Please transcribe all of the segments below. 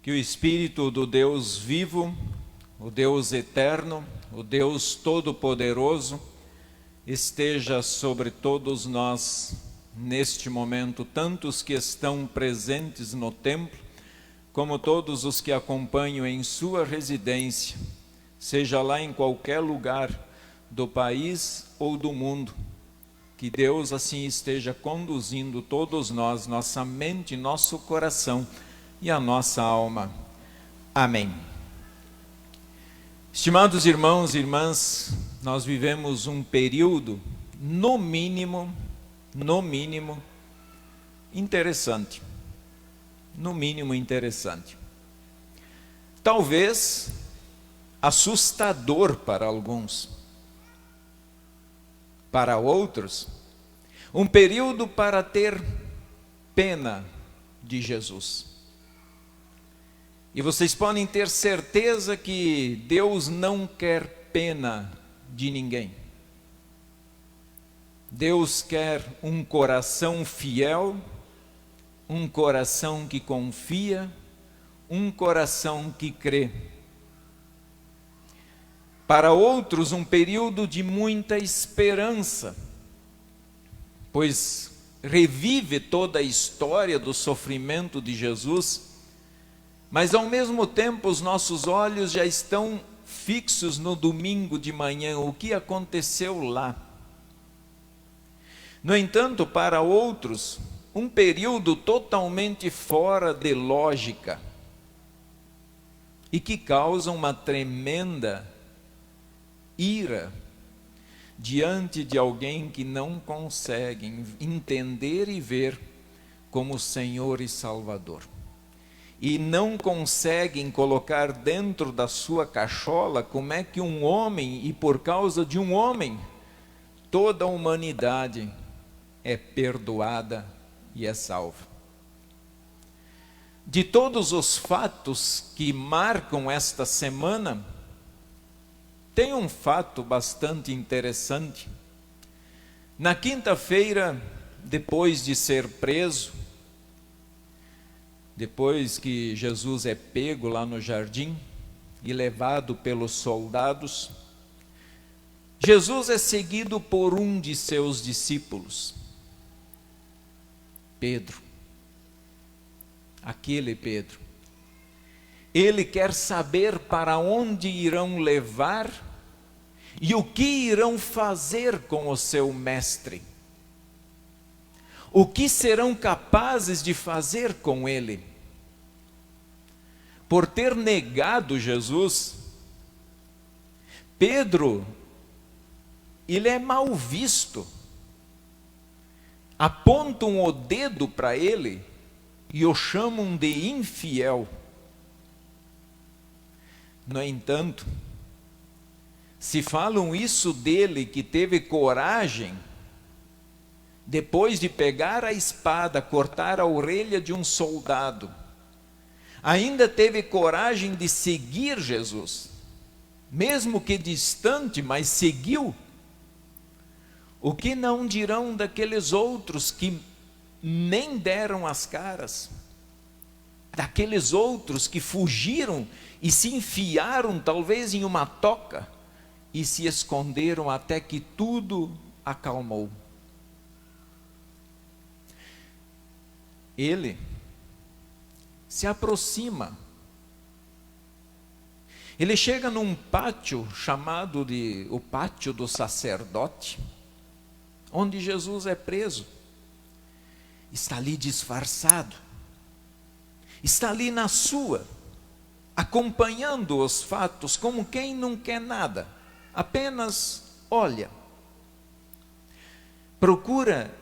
Que o Espírito do Deus vivo, o Deus eterno, o Deus todo-poderoso, esteja sobre todos nós neste momento, tanto os que estão presentes no templo, como todos os que acompanham em sua residência, seja lá em qualquer lugar do país ou do mundo. Que Deus assim esteja conduzindo todos nós, nossa mente, nosso coração e a nossa alma. Amém. Estimados irmãos e irmãs, nós vivemos um período, no mínimo, interessante. No mínimo interessante. Talvez assustador para alguns. Para outros, um período para ter pena de Jesus. E vocês podem ter certeza que Deus não quer pena de ninguém. Deus quer um coração fiel, um coração que confia, um coração que crê. Para outros, um período de muita esperança, pois revive toda a história do sofrimento de Jesus, mas ao mesmo tempo os nossos olhos já estão fixos no domingo de manhã, o que aconteceu lá. No entanto, para outros, um período totalmente fora de lógica e que causa uma tremenda ira diante de alguém que não consegue entender e ver como Senhor e Salvador. E não conseguem colocar dentro da sua cachola como é que um homem, e por causa de um homem, toda a humanidade é perdoada e é salva. De todos os fatos que marcam esta semana, tem um fato bastante interessante. Na quinta-feira, depois de ser preso, depois que Jesus é pego lá no jardim e levado pelos soldados, Jesus é seguido por um de seus discípulos, Pedro. Aquele Pedro. Ele quer saber para onde irão levar e o que irão fazer com o seu mestre. O que serão capazes de fazer com ele? Por ter negado Jesus, Pedro, ele é mal visto. Apontam o dedo para ele e o chamam de infiel. No entanto, se falam isso dele, que teve coragem, depois de pegar a espada, cortar a orelha de um soldado, ainda teve coragem de seguir Jesus, mesmo que distante, mas seguiu. O que não dirão daqueles outros que nem deram as caras? Daqueles outros que fugiram e se enfiaram talvez em uma toca e se esconderam até que tudo acalmou. Ele se aproxima. Ele chega num pátio chamado de o pátio do sacerdote, onde Jesus é preso. Está ali disfarçado. Está ali na sua, acompanhando os fatos como quem não quer nada, apenas olha. Procura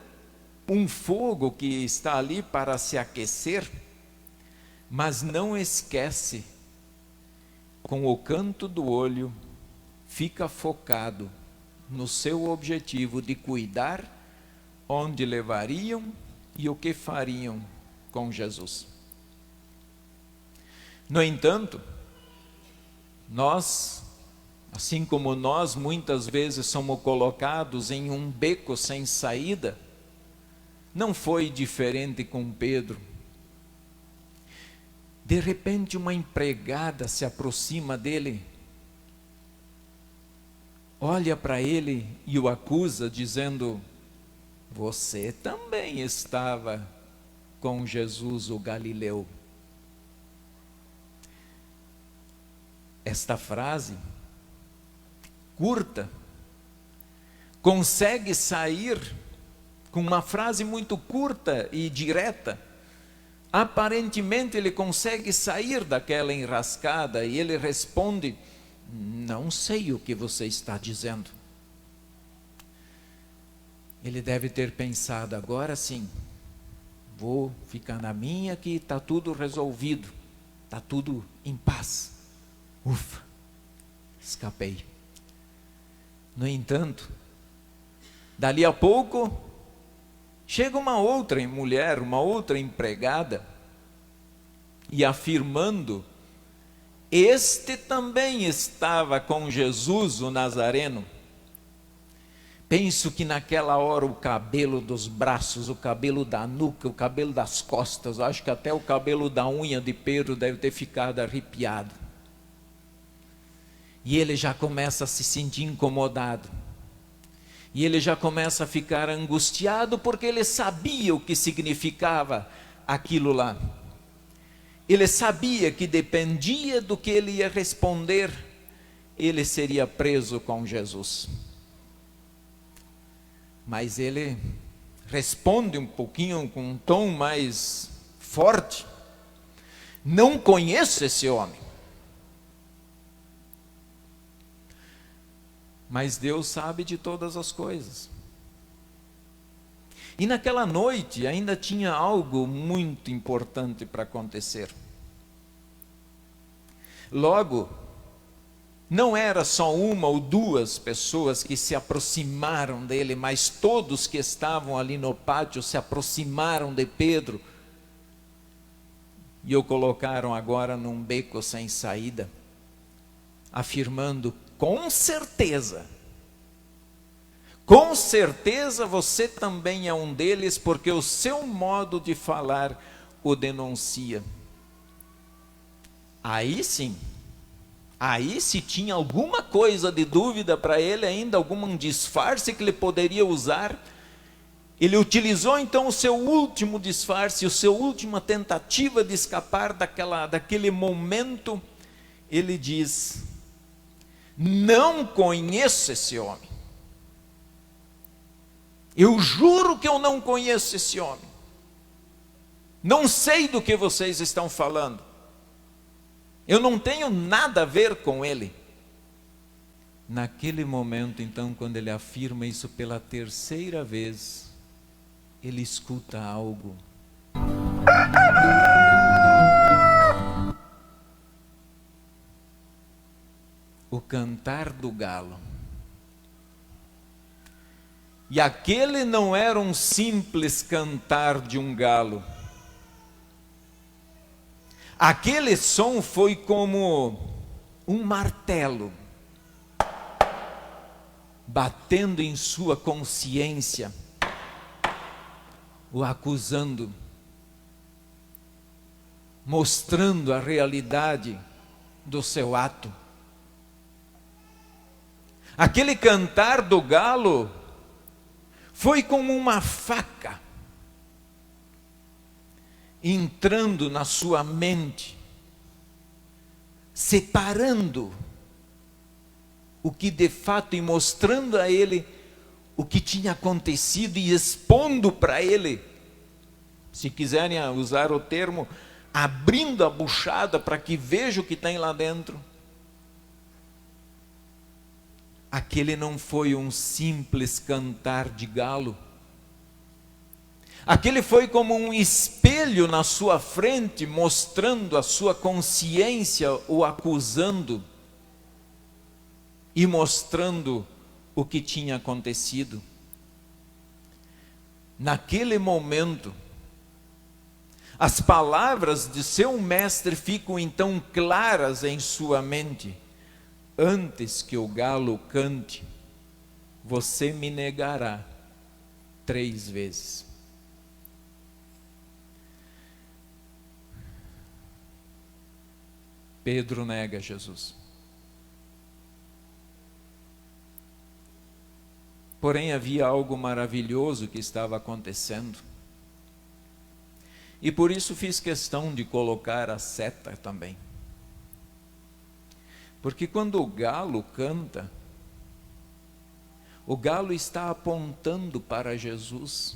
um fogo que está ali para se aquecer, mas não esquece, com o canto do olho, fica focado no seu objetivo de cuidar onde levariam e o que fariam com Jesus. No entanto, nós, assim como nós muitas vezes somos colocados em um beco sem saída, não foi diferente com Pedro. De repente, uma empregada se aproxima dele, olha para ele e o acusa, dizendo: você também estava com Jesus, o Galileu. Esta frase, curta, consegue sair com uma frase muito curta e direta. Aparentemente ele consegue sair daquela enrascada e ele responde: não sei o que você está dizendo. Ele deve ter pensado: agora sim, vou ficar na minha que está tudo resolvido, está tudo em paz. Ufa, escapei. No entanto, dali a pouco, chega uma outra mulher, uma outra empregada, e afirmando: este também estava com Jesus, o Nazareno. Penso que naquela hora o cabelo dos braços, o cabelo da nuca, o cabelo das costas, acho que até o cabelo da unha de Pedro deve ter ficado arrepiado. E ele já começa a se sentir incomodado. E ele já começa a ficar angustiado, porque ele sabia o que significava aquilo lá. Ele sabia que dependia do que ele ia responder, ele seria preso com Jesus. Mas ele responde um pouquinho com um tom mais forte: não conheço esse homem. Mas Deus sabe de todas as coisas. E naquela noite ainda tinha algo muito importante para acontecer. Logo, não era só uma ou duas pessoas que se aproximaram dele, mas todos que estavam ali no pátio se aproximaram de Pedro e o colocaram agora num beco sem saída, afirmando: com certeza você também é um deles, porque o seu modo de falar o denuncia. Aí sim, aí se tinha alguma coisa de dúvida para ele ainda, algum disfarce que ele poderia usar, ele utilizou então o seu último disfarce, a sua última tentativa de escapar daquele momento. Ele diz: não conheço esse homem. Eu juro que eu não conheço esse homem. Não sei do que vocês estão falando. Eu não tenho nada a ver com ele. Naquele momento, então, quando ele afirma isso pela terceira vez, ele escuta algo. O cantar do galo. E aquele não era um simples cantar de um galo. Aquele som foi como um martelo batendo em sua consciência, o acusando, mostrando a realidade do seu ato. Aquele cantar do galo foi como uma faca entrando na sua mente, separando o que de fato e mostrando a ele o que tinha acontecido e expondo para ele, se quiserem usar o termo, abrindo a buchada para que veja o que tem lá dentro. Aquele não foi um simples cantar de galo. Aquele foi como um espelho na sua frente, mostrando a sua consciência, o acusando e mostrando o que tinha acontecido. Naquele momento, as palavras de seu mestre ficam então claras em sua mente: antes que o galo cante, você me negará 3 vezes. Pedro nega Jesus. Porém, havia algo maravilhoso que estava acontecendo. E por isso fiz questão de colocar a seta também. Porque quando o galo canta, o galo está apontando para Jesus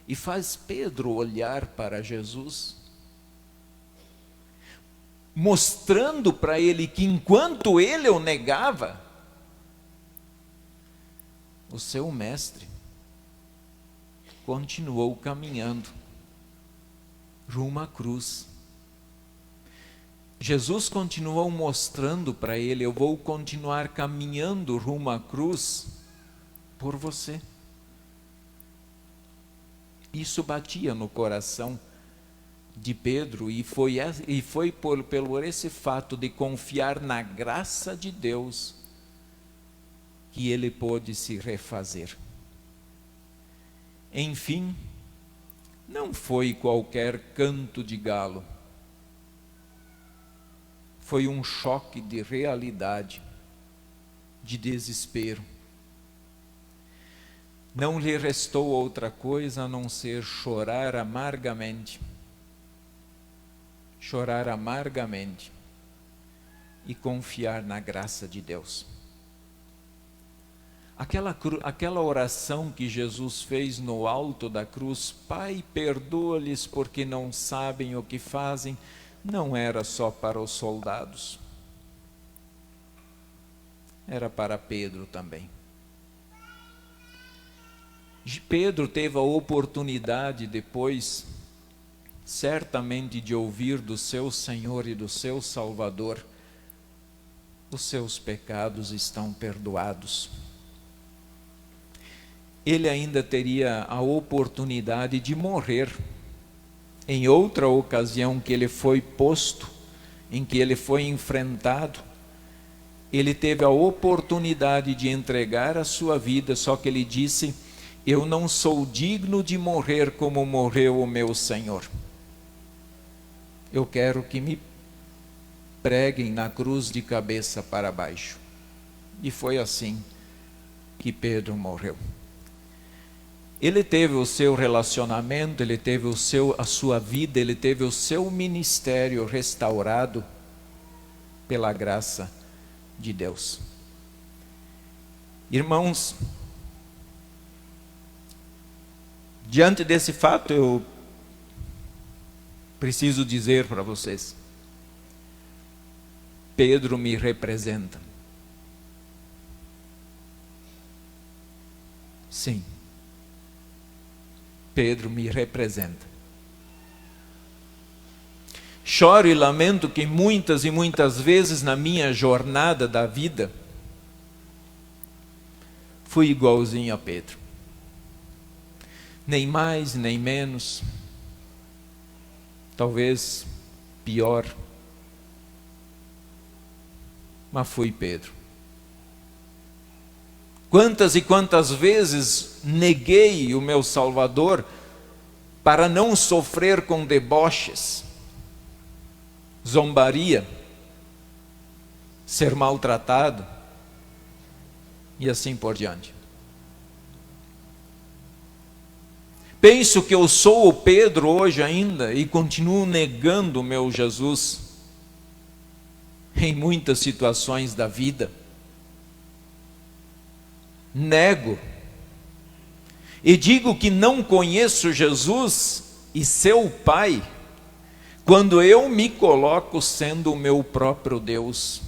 e faz Pedro olhar para Jesus, mostrando para ele que enquanto ele o negava, o seu mestre continuou caminhando rumo à cruz. Jesus continuou mostrando para ele: eu vou continuar caminhando rumo à cruz por você. Isso batia no coração de Pedro e foi pelo esse fato de confiar na graça de Deus que ele pôde se refazer. Enfim, não foi qualquer canto de galo. Foi um choque de realidade, de desespero. Não lhe restou outra coisa a não ser chorar amargamente. Chorar amargamente e confiar na graça de Deus. Aquela oração que Jesus fez no alto da cruz: Pai, perdoa-lhes porque não sabem o que fazem, não era só para os soldados, era para Pedro também. Pedro teve a oportunidade depois, certamente, de ouvir do seu Senhor e do seu Salvador: os seus pecados estão perdoados. Ele ainda teria a oportunidade de morrer em outra ocasião que ele foi posto, em que ele foi enfrentado. Ele teve a oportunidade de entregar a sua vida, só que ele disse: eu não sou digno de morrer como morreu o meu Senhor. Eu quero que me preguem na cruz de cabeça para baixo. E foi assim que Pedro morreu. Ele teve o seu relacionamento, ele teve a sua vida, ele teve o seu ministério restaurado pela graça de Deus. Irmãos, diante desse fato, eu preciso dizer para vocês: Pedro me representa. Sim. Pedro me representa. Choro e lamento que muitas e muitas vezes na minha jornada da vida fui igualzinho a Pedro. Nem mais, nem menos. Talvez pior. Mas fui Pedro. Quantas e quantas vezes neguei o meu Salvador para não sofrer com deboches, zombaria, ser maltratado e assim por diante. Penso que eu sou o Pedro hoje ainda e continuo negando o meu Jesus em muitas situações da vida. Nego e digo que não conheço Jesus e seu Pai quando eu me coloco sendo o meu próprio Deus.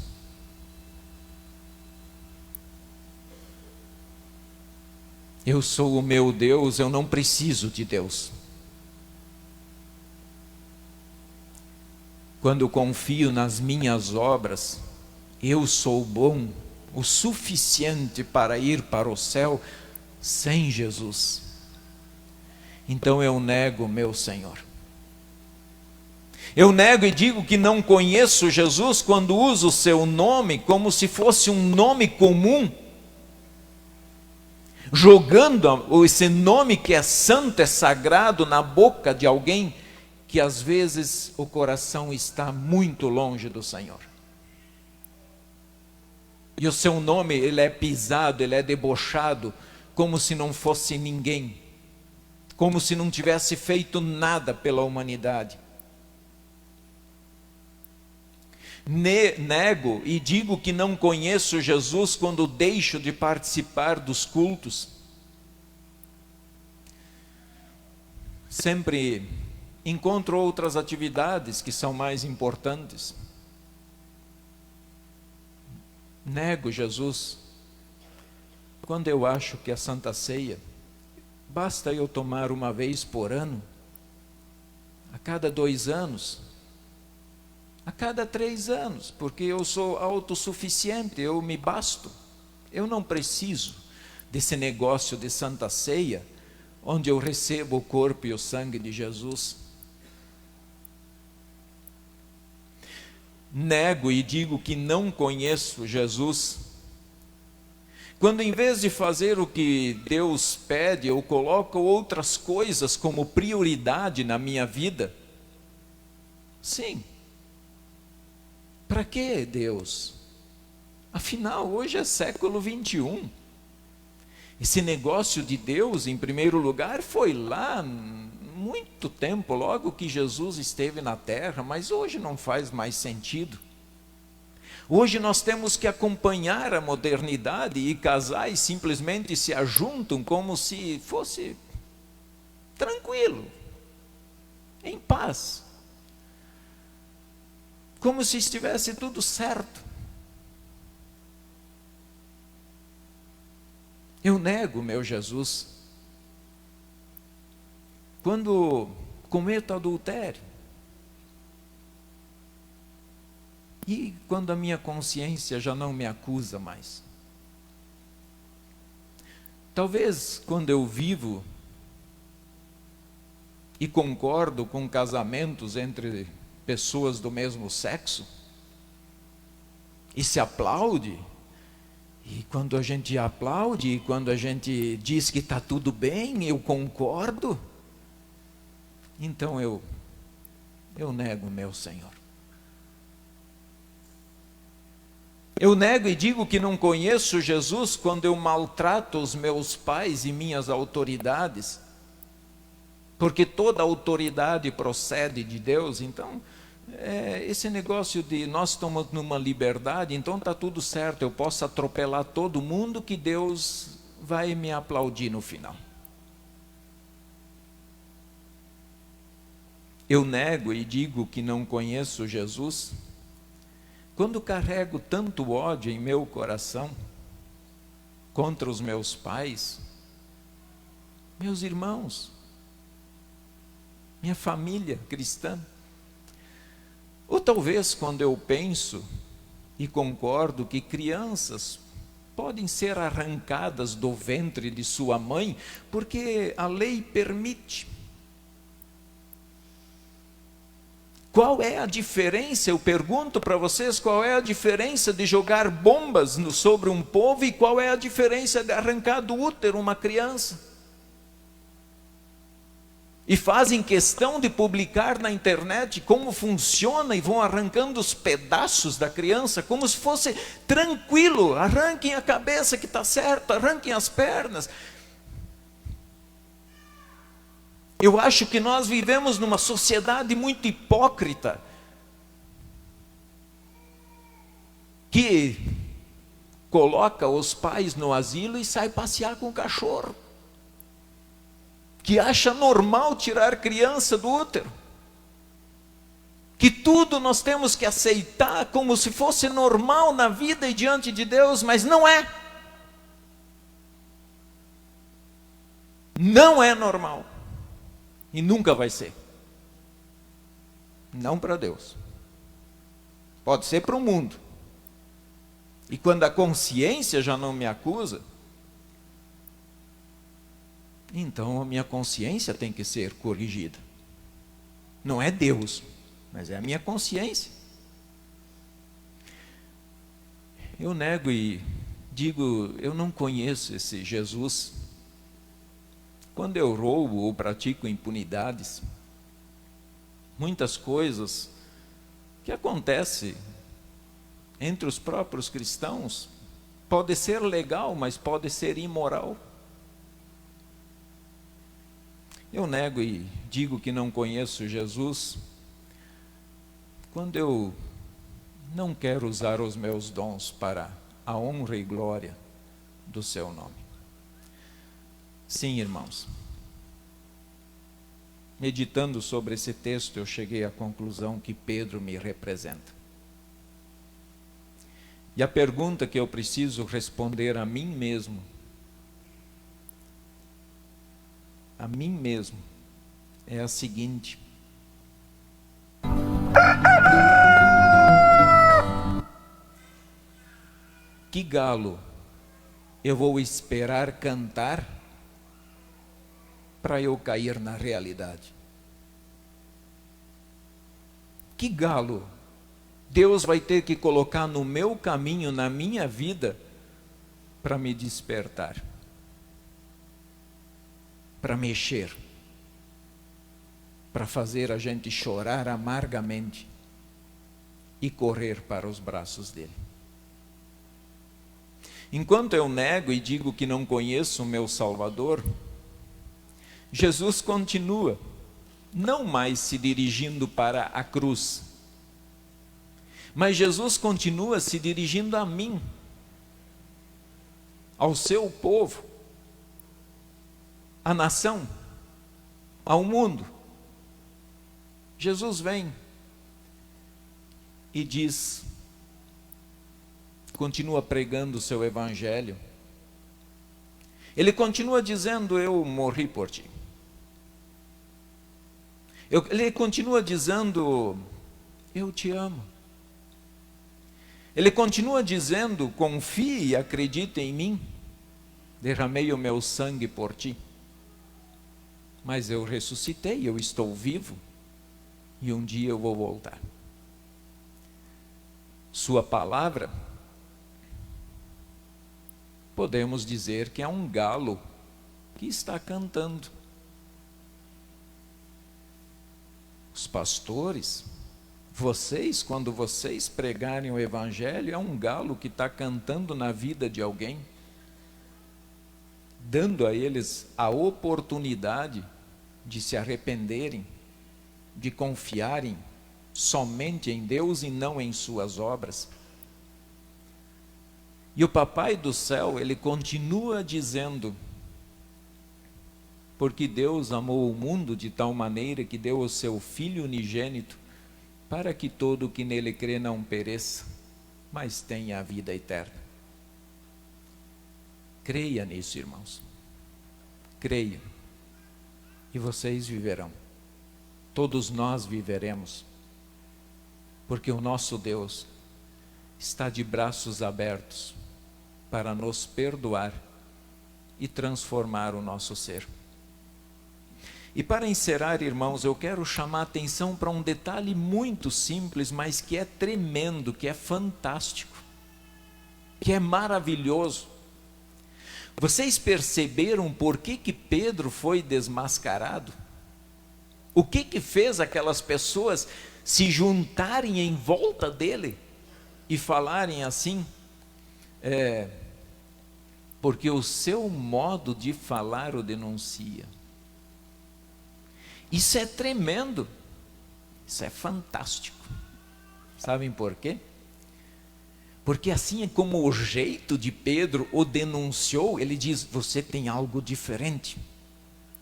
Eu sou o meu Deus, eu não preciso de Deus. Quando confio nas minhas obras, eu sou bom o suficiente para ir para o céu sem Jesus. Então eu nego meu Senhor. Eu nego e digo que não conheço Jesus quando uso o seu nome como se fosse um nome comum, jogando esse nome que é santo, é sagrado, na boca de alguém que às vezes o coração está muito longe do Senhor. E o seu nome, ele é pisado, ele é debochado, como se não fosse ninguém, como se não tivesse feito nada pela humanidade. Nego e digo que não conheço Jesus quando deixo de participar dos cultos. Sempre encontro outras atividades que são mais importantes. Nego Jesus quando eu acho que a Santa Ceia basta eu tomar uma vez por ano, a cada 2 anos, a cada 3 anos, porque eu sou autossuficiente, eu me basto. Eu não preciso desse negócio de Santa Ceia, onde eu recebo o corpo e o sangue de Jesus. Nego e digo que não conheço Jesus quando, em vez de fazer o que Deus pede, eu coloco outras coisas como prioridade na minha vida. Sim. Para que Deus? Afinal, hoje é século 21. Esse negócio de Deus, em primeiro lugar, foi lá muito tempo, logo que Jesus esteve na terra, mas hoje não faz mais sentido. Hoje nós temos que acompanhar a modernidade e casais simplesmente se ajuntam como se fosse tranquilo, em paz, como se estivesse tudo certo. Eu nego meu Jesus quando cometo adultério. E quando a minha consciência já não me acusa mais. Talvez quando eu vivo e concordo com casamentos entre pessoas do mesmo sexo, e se aplaude, e quando a gente aplaude, e quando a gente diz que está tudo bem, eu concordo, então eu nego meu Senhor. Eu nego e digo que não conheço Jesus quando eu maltrato os meus pais e minhas autoridades, porque toda autoridade procede de Deus. Então, esse negócio de nós estamos numa liberdade, então está tudo certo, eu posso atropelar todo mundo que Deus vai me aplaudir no final. Eu nego e digo que não conheço Jesus quando carrego tanto ódio em meu coração contra os meus pais, meus irmãos, minha família cristã. Ou talvez quando eu penso e concordo que crianças podem ser arrancadas do ventre de sua mãe, porque a lei permite. Qual é a diferença? Eu pergunto para vocês, qual é a diferença de jogar bombas sobre um povo e qual é a diferença de arrancar do útero uma criança? E fazem questão de publicar na internet como funciona e vão arrancando os pedaços da criança como se fosse tranquilo. Arranquem a cabeça que está certo, arranquem as pernas. Eu acho que nós vivemos numa sociedade muito hipócrita, que coloca os pais no asilo e sai passear com o cachorro, que acha normal tirar criança do útero, que tudo nós temos que aceitar como se fosse normal na vida e diante de Deus, mas não é. Não é normal. E nunca vai ser. Não para Deus. Pode ser para o mundo. E quando a consciência já não me acusa, então a minha consciência tem que ser corrigida. Não é Deus, mas é a minha consciência. Eu nego e digo, eu não conheço esse Jesus. Quando eu roubo ou pratico impunidades, muitas coisas que acontecem entre os próprios cristãos. Pode ser legal, mas pode ser imoral. Eu nego e digo que não conheço Jesus quando eu não quero usar os meus dons para a honra e glória do seu nome. Sim, irmãos. Meditando sobre esse texto, eu cheguei à conclusão que Pedro me representa. E a pergunta que eu preciso responder a mim mesmo, é a seguinte: que galo eu vou esperar cantar para eu cair na realidade? Que galo Deus vai ter que colocar no meu caminho, na minha vida, para me despertar, para mexer, para fazer a gente chorar amargamente e correr para os braços dele? Enquanto eu nego e digo que não conheço o meu Salvador, Jesus continua, não mais se dirigindo para a cruz, mas Jesus continua se dirigindo a mim, ao seu povo, à nação, ao mundo. Jesus vem e diz, continua pregando o seu evangelho. Ele continua dizendo: eu morri por ti. Ele continua dizendo: eu te amo. Ele continua dizendo: confie e acredite em mim, derramei o meu sangue por ti, mas eu ressuscitei, eu estou vivo, e um dia eu vou voltar. Sua palavra, podemos dizer que é um galo que está cantando. Os pastores, vocês, quando vocês pregarem o evangelho, é um galo que está cantando na vida de alguém, dando a eles a oportunidade de se arrependerem, de confiarem somente em Deus e não em suas obras. E o Papai do céu, ele continua dizendo: porque Deus amou o mundo de tal maneira que deu o seu Filho unigênito, para que todo o que nele crê não pereça, mas tenha a vida eterna. Creia nisso, irmãos. Creia. E vocês viverão. Todos nós viveremos. Porque o nosso Deus está de braços abertos para nos perdoar e transformar o nosso ser. E para encerrar, irmãos, eu quero chamar a atenção para um detalhe muito simples, mas que é tremendo, que é fantástico, que é maravilhoso. Vocês perceberam por que Pedro foi desmascarado? O que fez aquelas pessoas se juntarem em volta dele e falarem assim? Porque o seu modo de falar o denuncia. Isso é tremendo, isso é fantástico. Sabem por quê? Porque assim como o jeito de Pedro o denunciou, ele diz: você tem algo diferente,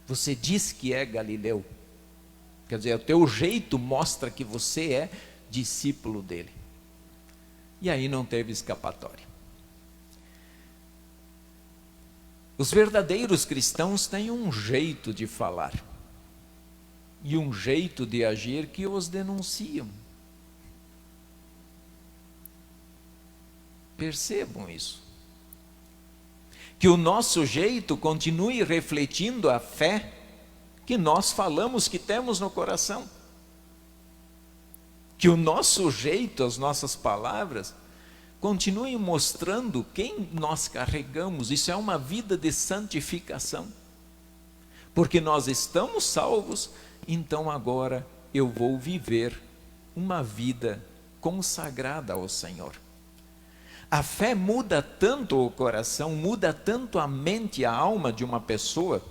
você diz que é galileu, quer dizer, o teu jeito mostra que você é discípulo dele. E aí não teve escapatória. Os verdadeiros cristãos têm um jeito de falar e um jeito de agir que os denunciam. Percebam isso. Que o nosso jeito continue refletindo a fé que nós falamos que temos no coração. Que o nosso jeito, as nossas palavras, continuem mostrando quem nós carregamos. Isso é uma vida de santificação. Porque nós estamos salvos, então agora eu vou viver uma vida consagrada ao Senhor. A fé muda tanto o coração, muda tanto a mente e a alma de uma pessoa,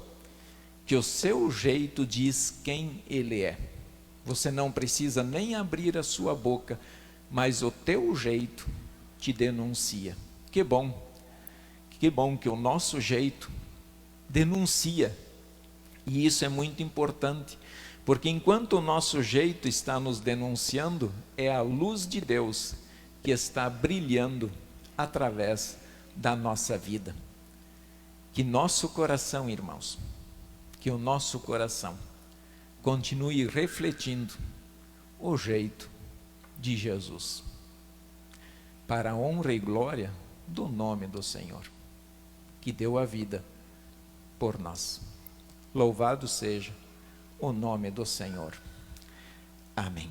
que o seu jeito diz quem ele é. Você não precisa nem abrir a sua boca, mas o teu jeito te denuncia. Que bom que o nosso jeito denuncia. E isso é muito importante, porque enquanto o nosso jeito está nos denunciando, é a luz de Deus que está brilhando através da nossa vida. Que nosso coração, irmãos, que o nosso coração continue refletindo o jeito de Jesus, para a honra e glória do nome do Senhor, que deu a vida por nós. Louvado seja o nome do Senhor. Amém.